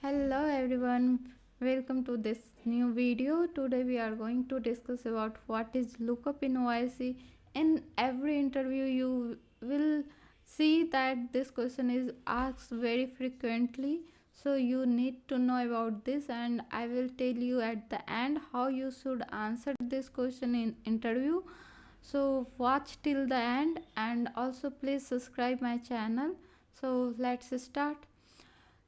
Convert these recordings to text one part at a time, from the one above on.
Hello everyone, welcome to this new video. Today we are going to discuss about what is lookup in OIC. In every interview you will see that this question is asked very frequently, so you need to know about this, and I will tell you at the end how you should answer this question in interview. So watch till the end and also please subscribe my channel. So let's start.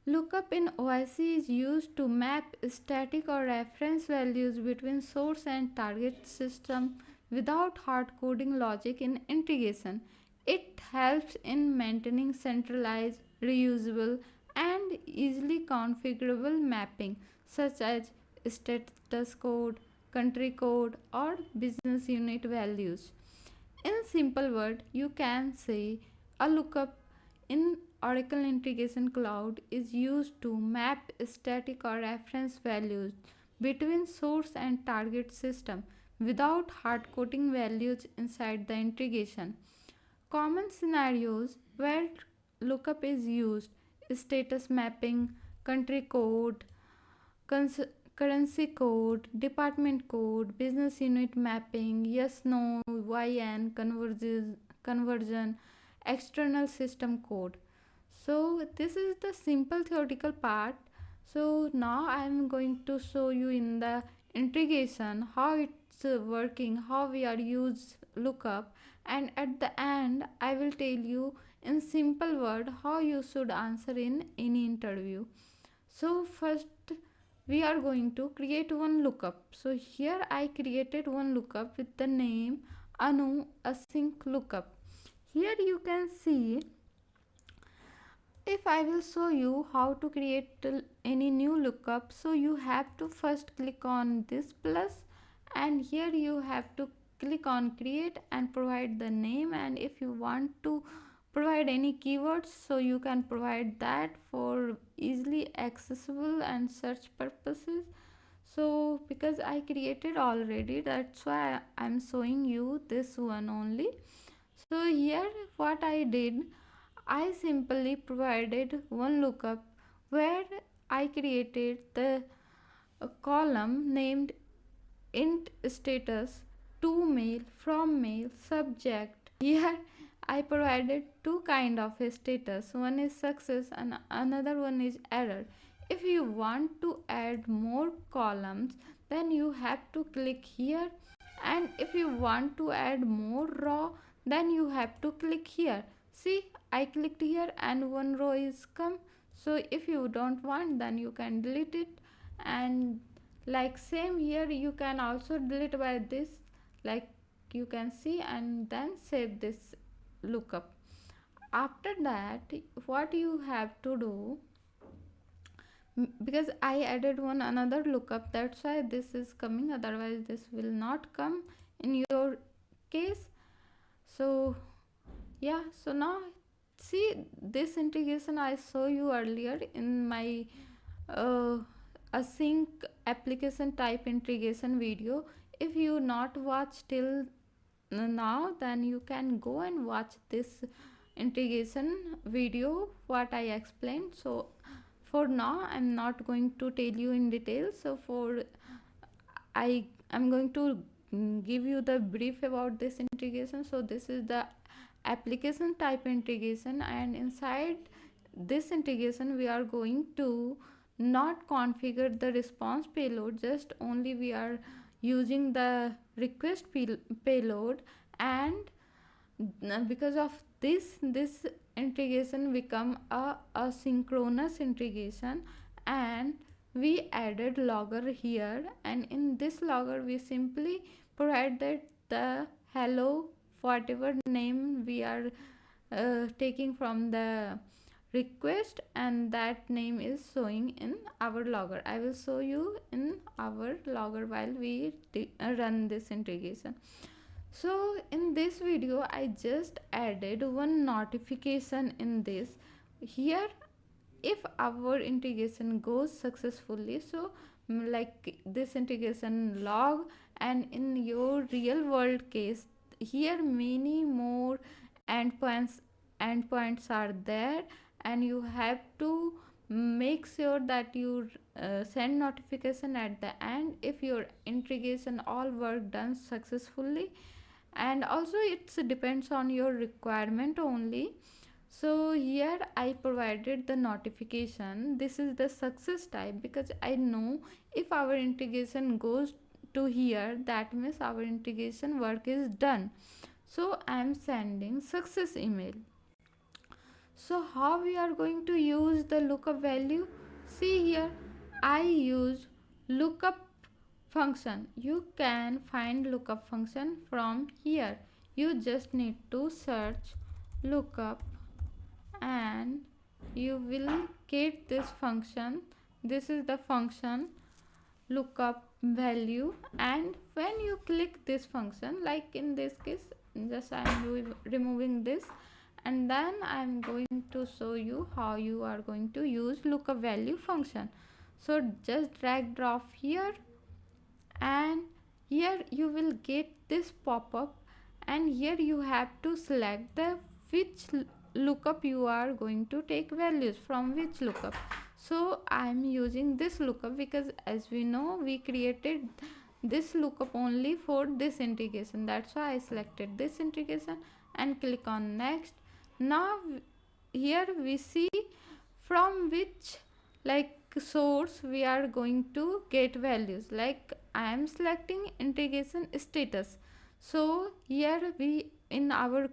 Lookup in OIC is used to map static or reference values between source and target system without hard coding logic in integration. It helps in maintaining centralized, reusable, and easily configurable mapping such as status code, country code, or business unit values. In simple word, you can say a lookup in Oracle Integration Cloud is used to map static or reference values between source and target system without hard coding values inside the integration. Common scenarios where lookup is used: status mapping, country code, cons- currency code, department code, business unit mapping, yes no, YN conversion, external system code. So this is the simple theoretical part. So now I am going to show you in the integration how it's working, how we are use lookup, and at the end I will tell you in simple word how you should answer in any interview. So first we are going to create one lookup. So here I created one lookup with the name Anu Async Lookup. Here you can see, if I will show you how to create any new lookup, so you have to first click on this plus, and here you have to click on create and provide the name, and if you want to provide any keywords, so you can provide that for easily accessible and search purposes. So because I created already, that's why I'm showing you this one only. So here what I did, I simply provided one lookup where I created the a column named int status to mail, from mail, subject. Here I provided two kind of status. One is success and another one is error. If you want to add more columns, then you have to click here, and if you want to add more row, then you have to click here. See, I clicked here and one row is come. So if you don't want, then you can delete it, and like same here you can also delete by this, like you can see, and then save this lookup. After that what you have to do, because I added one another lookup, that's why this is coming, otherwise this will not come in your case. So yeah, so now see, this integration I saw you earlier in my uh, async application type integration video. If you not watch till now, then you can go and watch this integration video what I explained. So for now I'm not going to tell you in detail. So for I am going to give you the brief about this integration. So this is the application type integration, and inside this integration we are going to not configure the response payload, just only we are using the request payload. And because of this integration become a asynchronous integration, and we added logger here, and in this logger we simply provided the hello, whatever name we are taking from the request, and that name is showing in our logger. I will show you in our logger while we run this integration. So in this video I just added one notification in this. Here if our integration goes successfully, so like this integration log, and in your real world case here many more endpoints are there, and you have to make sure that you send notification at the end if your integration all work done successfully. And also it depends on your requirement only. So here I provided the notification. This is the success type, because I know if our integration goes to here, that means our integration work is done. So I am sending success email. So how we are going to use the lookup value? See here, I use lookup function. You can find lookup function from here. You just need to search lookup and you will get this function. This is the function lookup value, and when you click this function, like in this case just I am removing this, and then I am going to show you how you are going to use lookup value function. So just drag drop here, and here you will get this pop-up, and here you have to select the which lookup you are going to take values from, which lookup. So I am using this lookup because as we know we created this lookup only for this integration. That's why I selected this integration and click on next. Now here we see from which like source we are going to get values. Like I am selecting integration status. So here we in our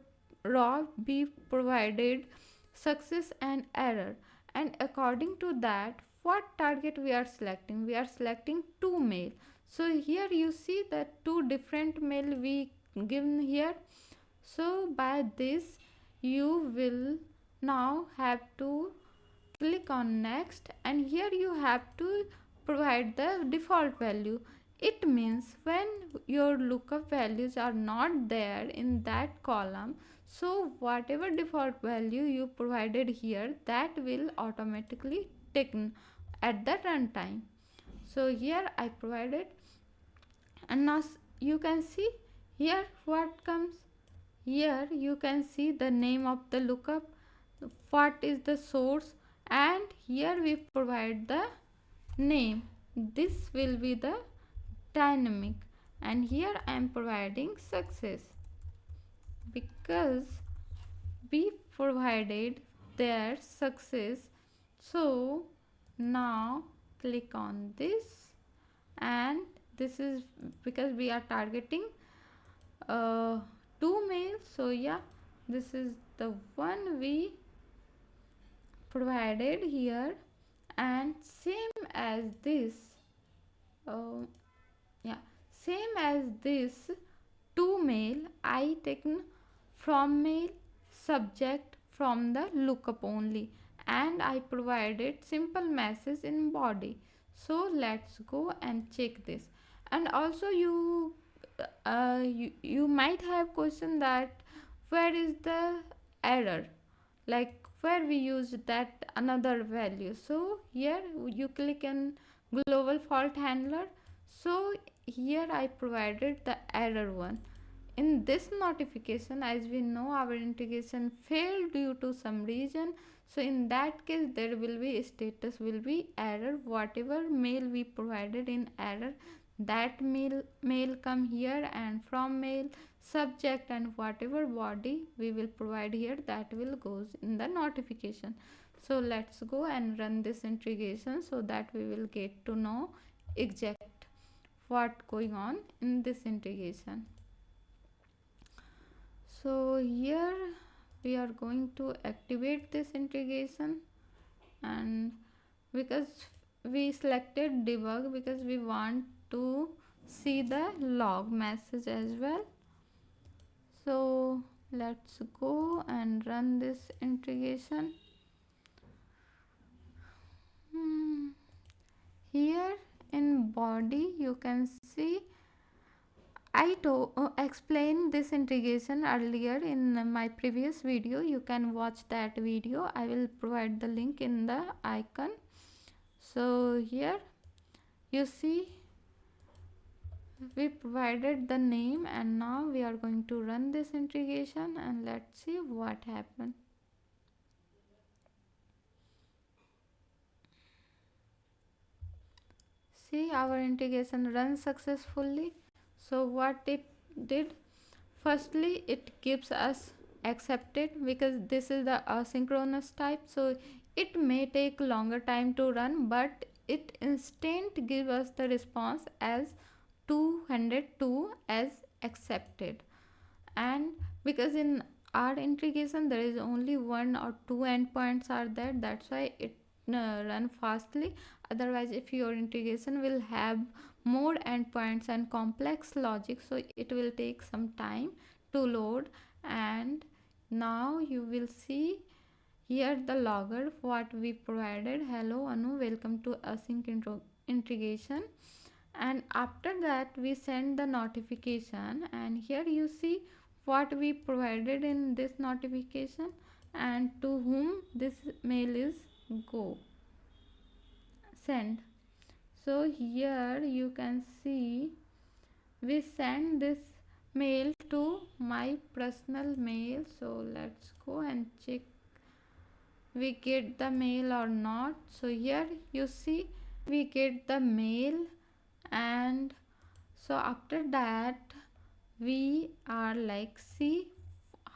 raw we provided success and error, and according to that what target we are selecting, we are selecting two mail. So here you see that two different mail we given here. So by this you will now have to click on next, and here you have to provide the default value. It means when your lookup values are not there in that column, so whatever default value you provided here, that will automatically taken at the runtime. So here I provided, and now you can see here what comes. Here you can see the name of the lookup, what is the source, and here we provide the name. This will be the dynamic, and here I am providing success because we provided their success. So now click on this, and this is because we are targeting two mails. So yeah, this is the one we provided here, and same as this uh, yeah, same as this two mail I taken from mail subject from the lookup only, and I provided simple message in body. So let's go and check this. And also you might have question that where is the error, like where we use that another value. So here you click on global fault handler. So here I provided the error one. In this notification, as we know our integration failed due to some reason, so in that case there will be status will be error. Whatever mail we provided in error, that mail come here, and from mail subject and whatever body we will provide here, that will goes in the notification. So let's go and run this integration so that we will get to know exact what going on in this integration. So here we are going to activate this integration, and because we selected debug because we want to see the log message as well. So let's go and run this integration. Here in body you can see I explained this integration earlier in my previous video. You can watch that video. I will provide the link in the icon. So here you see we provided the name, and now we are going to run this integration, and let's see what happened. See, our integration runs successfully. So what it did, firstly it gives us accepted, because this is the asynchronous type, so it may take longer time to run, but it instant give us the response as 202 as accepted. And because in our integration there is only one or two endpoints are there, that's why it run fastly. Otherwise, if your integration will have more endpoints and complex logic, so it will take some time to load. And now you will see here the logger what we provided: hello Anu, welcome to async integration. And after that we send the notification, and here you see what we provided in this notification and to whom this mail is go send. So here you can see we send this mail to my personal mail. So let's go and check we get the mail or not. So here you see we get the mail. And so after that we are like, see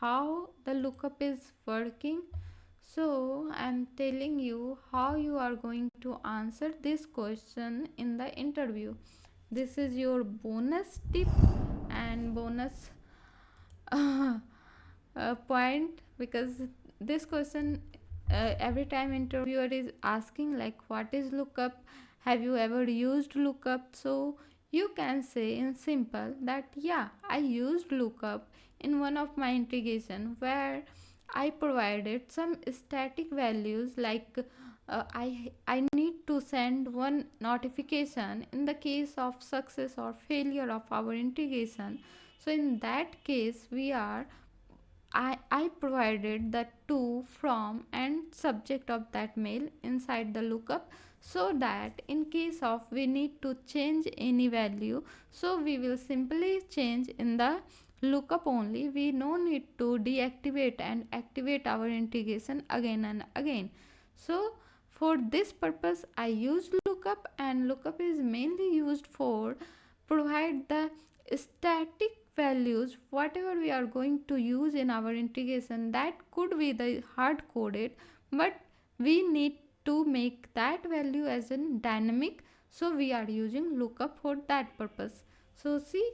how the lookup is working. So I'm telling you how you are going to answer this question in the interview. This is your bonus tip and bonus point, because this question every time interviewer is asking like, what is lookup, have you ever used lookup? So you can say in simple that yeah, I used lookup in one of my integration where I provided some static values like I need to send one notification in the case of success or failure of our integration. So in that case we are I provided the to, from and subject of that mail inside the lookup, so that in case of we need to change any value, so we will simply change in the lookup only. We no need to deactivate and activate our integration again and again. So for this purpose I use lookup, and lookup is mainly used for provide the static values whatever we are going to use in our integration. That could be the hard coded, but we need to make that value as a dynamic, so we are using lookup for that purpose. So see,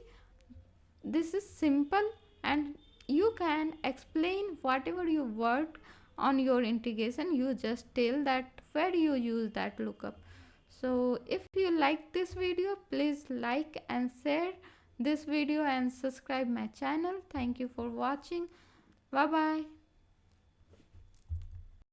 this is simple, and you can explain whatever you worked on your integration. You just tell that where you use that lookup. So if you like this video, please like and share this video and subscribe my channel. Thank you for watching. Bye bye.